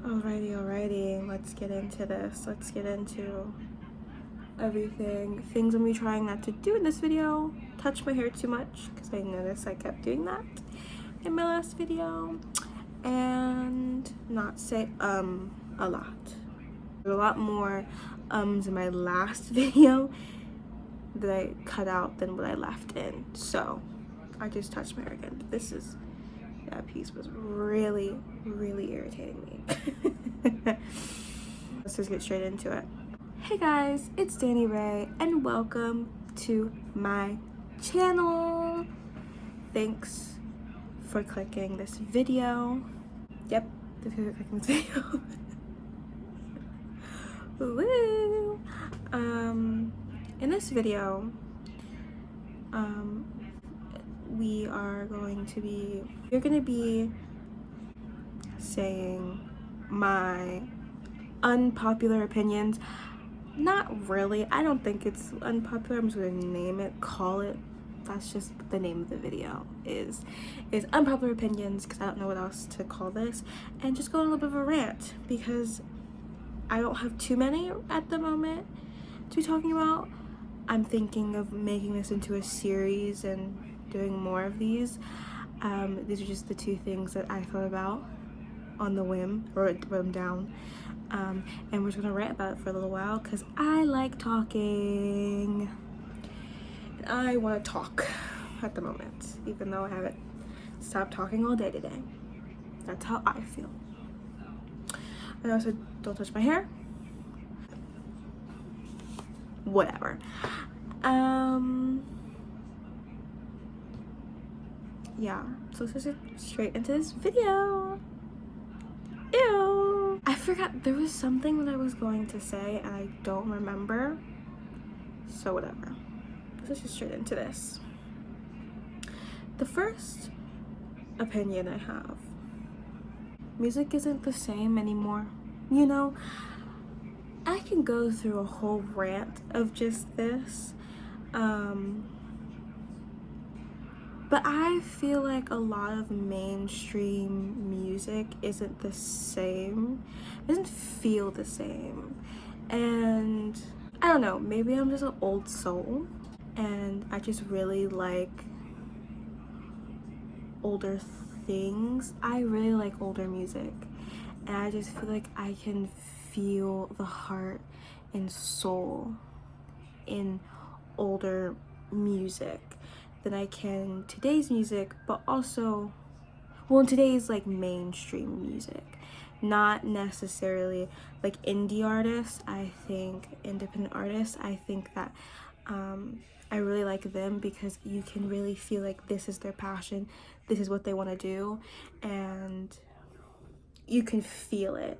Alrighty, let's get into this. Let's get into everything. Things I'm gonna be trying not to do in this video. Touch my hair too much, because I noticed I kept doing that in my last video. And not say a lot. There's a lot more ums in my last video that I cut out than what I left in. So I just touched my hair again. That piece was really irritating me. Let's just get straight into it. Hey guys, it's Danny Ray and welcome to my channel. Thanks for clicking this video. Yep, thanks for clicking this video. Woo! In this video, we're gonna be saying my unpopular opinions. Not really, I don't think it's unpopular. I'm just gonna name it, call it, that's just the name of the video is unpopular opinions, because I don't know what else to call this, and just go on a little bit of a rant because I don't have too many at the moment to be talking about. I'm thinking of making this into a series and doing more of these. These are just the two things that I thought about on the whim, or wrote them down. And we're just gonna rant about it for a little while because I like talking. And I want to talk at the moment, even though I haven't stopped talking all day today. That's how I feel. I also don't touch my hair. Whatever. Yeah, so let's just get straight into this video. Ew. I forgot, there was something that I was going to say and I don't remember. So whatever. Let's just straight into this. The first opinion I have. Music isn't the same anymore. You know, I can go through a whole rant of just this. But I feel like a lot of mainstream music isn't the same. It doesn't feel the same. And I don't know, maybe I'm just an old soul and I just really like older things. I really like older music. And I just feel like I can feel the heart and soul in older music than I can today's music, but also, well, in today's like mainstream music, not necessarily like indie artists. I think independent artists, I think that I really like them because you can really feel like this is their passion, this is what they want to do, and you can feel it.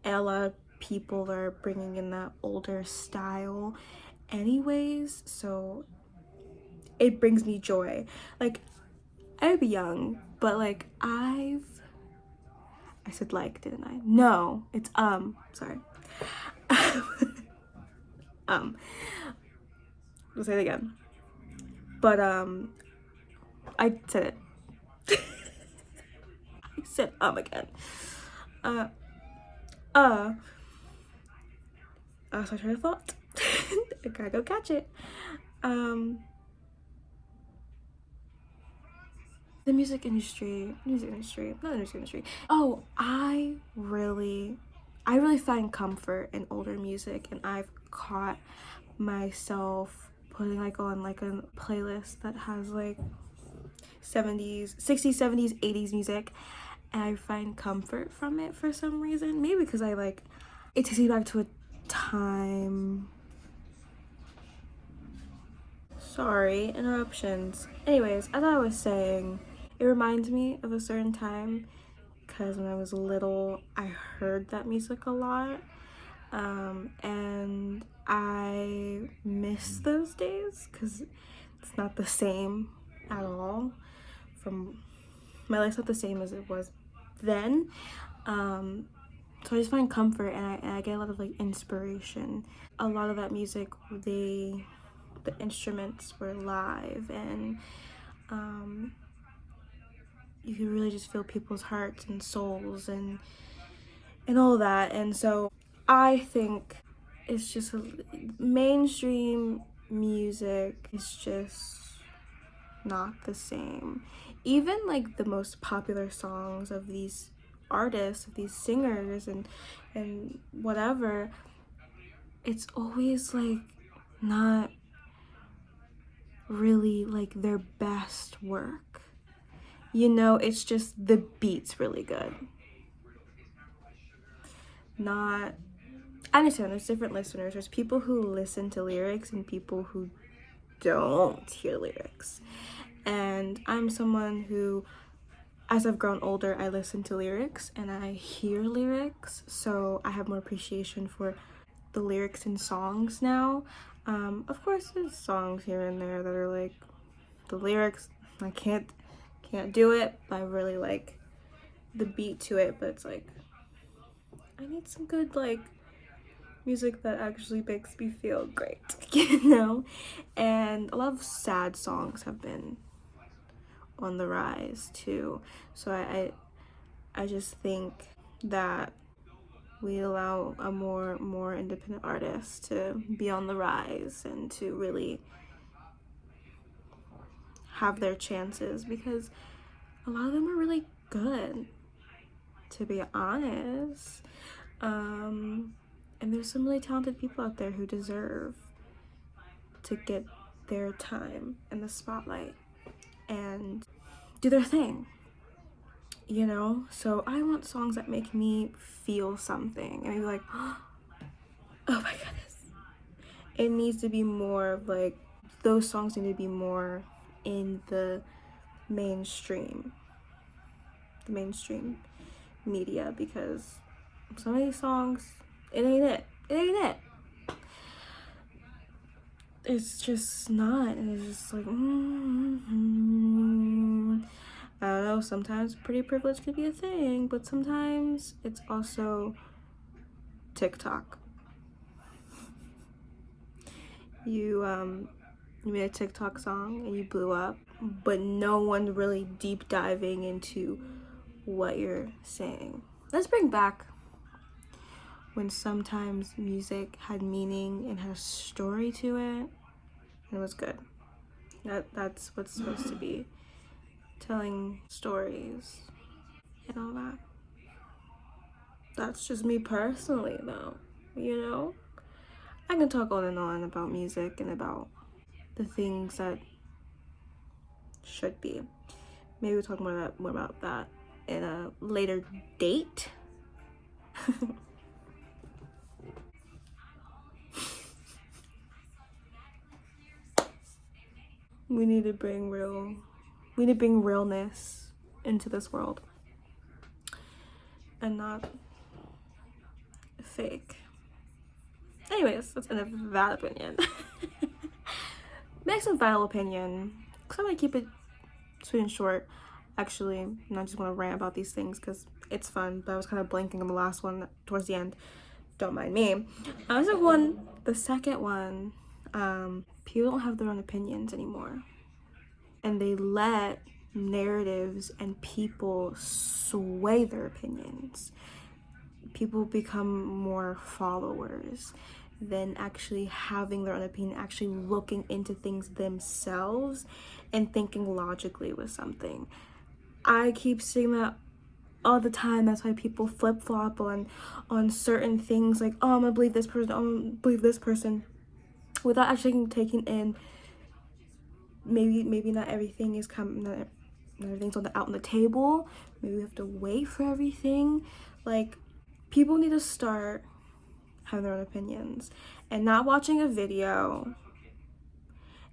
And a lot of people are bringing in that older style anyways, so it brings me joy. Like, I'd be young, but like I said like, didn't I? No, it's sorry. I'll say it again. But I said it. I said again. I lost my train of thought. I gotta go catch it. The music industry. Oh, I really find comfort in older music, and I've caught myself putting like on like a playlist that has like 70s, 60s, 70s, 80s music, and I find comfort from it for some reason. Maybe because I like, it takes me back to a time. Sorry, interruptions. Anyways, as I was saying, it reminds me of a certain time because when I was little, I heard that music a lot. And I miss those days because it's not the same at all. My life's not the same as it was then. So I just find comfort, and I get a lot of like inspiration. A lot of that music, the instruments were live, and you can really just feel people's hearts and souls, and and all that. And so I think it's just mainstream music is just not the same. Even like the most popular songs of these artists, of these singers and whatever, it's always like not really like their best work. You know, it's just the beat's really good. Not, I understand there's different listeners. There's people who listen to lyrics and people who don't hear lyrics. And I'm someone who, as I've grown older, I listen to lyrics and I hear lyrics. So I have more appreciation for the lyrics in songs now. Of course, there's songs here and there that are like the lyrics. I can't do it. But I really like the beat to it, but it's like I need some good like music that actually makes me feel great, you know? And a lot of sad songs have been on the rise too. So I just think that we allow a more independent artists to be on the rise and to really have their chances, because a lot of them are really good, to be honest. And there's some really talented people out there who deserve to get their time in the spotlight and do their thing, you know? So I want songs that make me feel something and be like, oh my goodness. It needs to be more of like, those songs need to be more in the mainstream media, because some of these songs, it ain't it. It's just not, and it's just like, I don't know, sometimes pretty privilege could be a thing, but sometimes it's also TikTok. You made a TikTok song and you blew up, but no one really deep diving into what you're saying. Let's bring back when sometimes music had meaning and had a story to it, and it was good. That's what's supposed to be, telling stories and all that. That's just me personally, though, you know? I can talk on and on about music and about the things that should be. Maybe we'll talk more about that in a later date. We need to bring realness into this world and not fake. Anyways, that's the end of that opinion. Next and final opinion, because I'm gonna keep it sweet and short. Actually, I'm not just gonna rant about these things because it's fun, but I was kind of blanking on the last one towards the end. Don't mind me. The second one, people don't have their own opinions anymore. And they let narratives and people sway their opinions. People become more followers than actually having their own opinion, actually looking into things themselves and thinking logically with something. I keep seeing that all the time. That's why people flip-flop on certain things, like, oh, I'm gonna believe this person, I'm gonna believe this person, without actually taking in maybe not everything is not everything's out on the table. Maybe we have to wait for everything. Like, people need to start having their own opinions and not watching a video.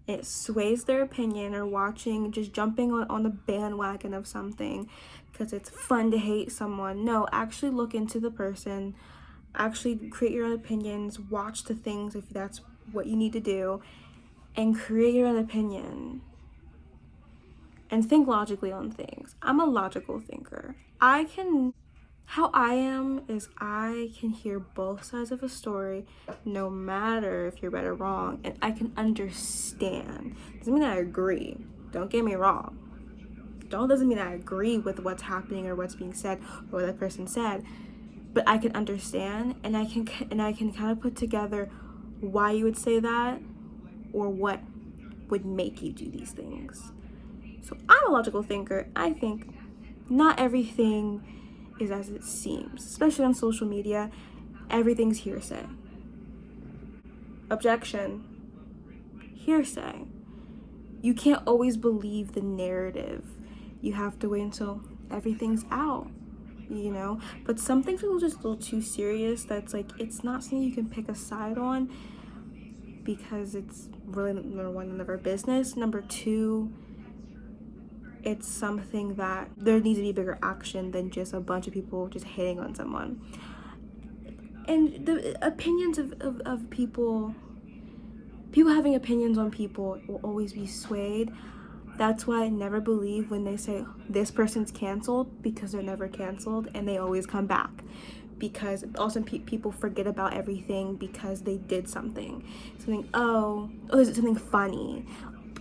It sways their opinion, or just jumping on the bandwagon of something because it's fun to hate someone. No, actually look into the person, actually create your own opinions, watch the things if that's what you need to do, and create your own opinion. And think logically on things. I'm a logical thinker. How I am is I can hear both sides of a story, no matter if you're right or wrong, and I can understand. Doesn't mean I agree. Don't get me wrong. Doesn't mean I agree with what's happening or what's being said or what that person said, but I can understand, and I can kind of put together why you would say that, or what would make you do these things. So I'm a logical thinker. I think not everything is as it seems, especially on social media. Everything's hearsay. Objection. Hearsay. You can't always believe the narrative. You have to wait until everything's out, you know? But some things are just a little too serious that's like, it's not something you can pick a side on, because it's really, number one, none of our business. Number two, it's something that there needs to be bigger action than just a bunch of people just hating on someone. And the opinions of people having opinions on people will always be swayed. That's why I never believe when they say this person's canceled, because they're never canceled, and they always come back. Because also people forget about everything because they did something, oh, is it something funny?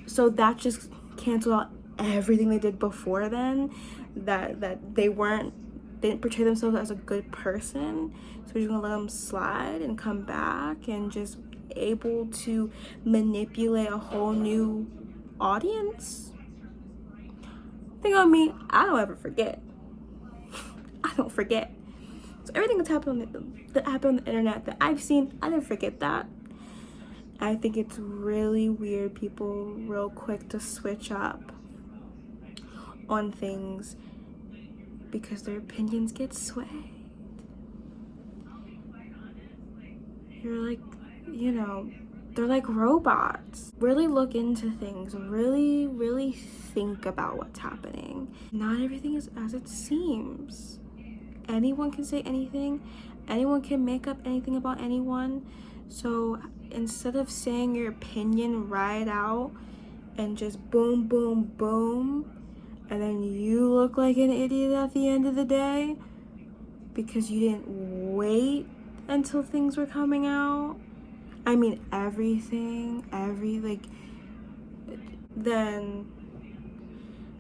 So that just canceled out everything they did before then, that they didn't portray themselves as a good person. So we're just gonna let them slide and come back and just able to manipulate a whole new audience. Think on me, I don't ever forget. I don't forget. So everything that's happened on the internet that I've seen, I never forget that. I think it's really weird, people real quick to switch up on things because their opinions get swayed. You're like, they're like robots. Really look into things. Really, really think about what's happening. Not everything is as it seems. Anyone can say anything. Anyone can make up anything about anyone. So instead of saying your opinion right out and just boom, boom, boom, and then you look like an idiot at the end of the day because you didn't wait until things were coming out. I mean, then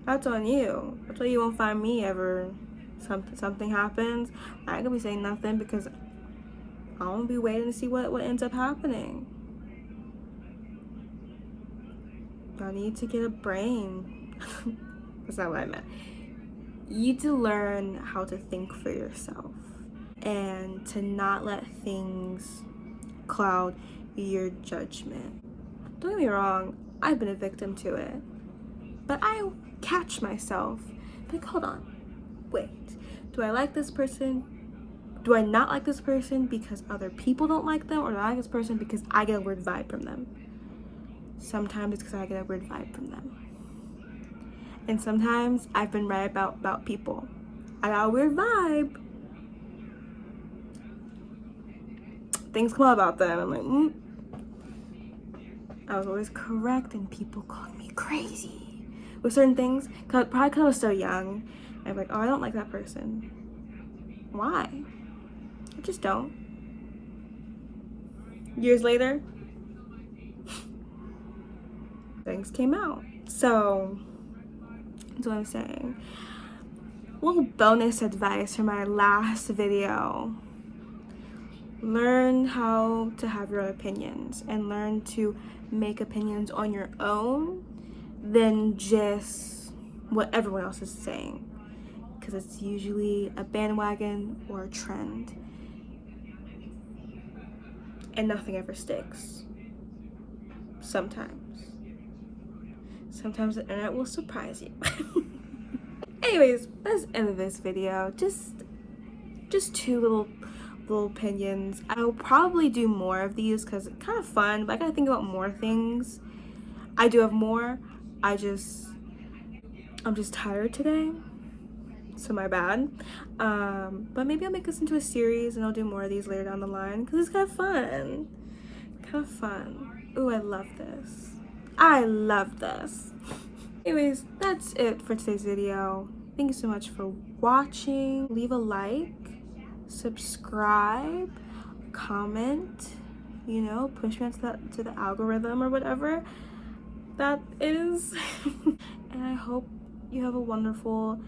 that's on you. That's why you won't find me ever. Something happens, I ain't gonna be saying nothing because I'm gonna be waiting to see what ends up happening. Y'all need to get a brain. That's not what I meant. You need to learn how to think for yourself and to not let things cloud your judgment. Don't get me wrong, I've been a victim to it, but I catch myself like, hold on, wait, do I like this person? Do I not like this person because other people don't like them, or do I like this person because I get a weird vibe from them? Sometimes it's because I get a weird vibe from them. And sometimes I've been right about people. I got a weird vibe. Things come out about them. I'm like, I was always correct, and people called me crazy with certain things. Probably because I was so young. I'm like, oh, I don't like that person. Why? I just don't. Years later, things came out. So that's what I'm saying. A little bonus advice from my last video. Learn how to have your own opinions and learn to make opinions on your own than just what everyone else is saying, because it's usually a bandwagon or a trend and nothing ever sticks. Sometimes the internet will surprise you. Anyways, that's the end of this video. Just two little opinions. I'll probably do more of these because it's kind of fun, but I gotta think about more things. I do have more. I'm just tired today, so my bad. But maybe I'll make this into a series and I'll do more of these later down the line because it's kind of fun. Ooh, I love this. Anyways, that's it for today's video. Thank you so much for watching. Leave a like, subscribe, comment, push me to the algorithm or whatever that is. And I hope you have a wonderful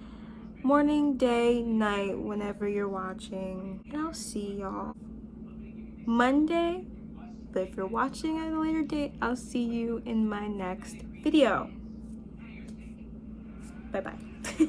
morning, day, night, whenever you're watching. And I'll see y'all Monday. But if you're watching at a later date, I'll see you in my next video. Bye bye.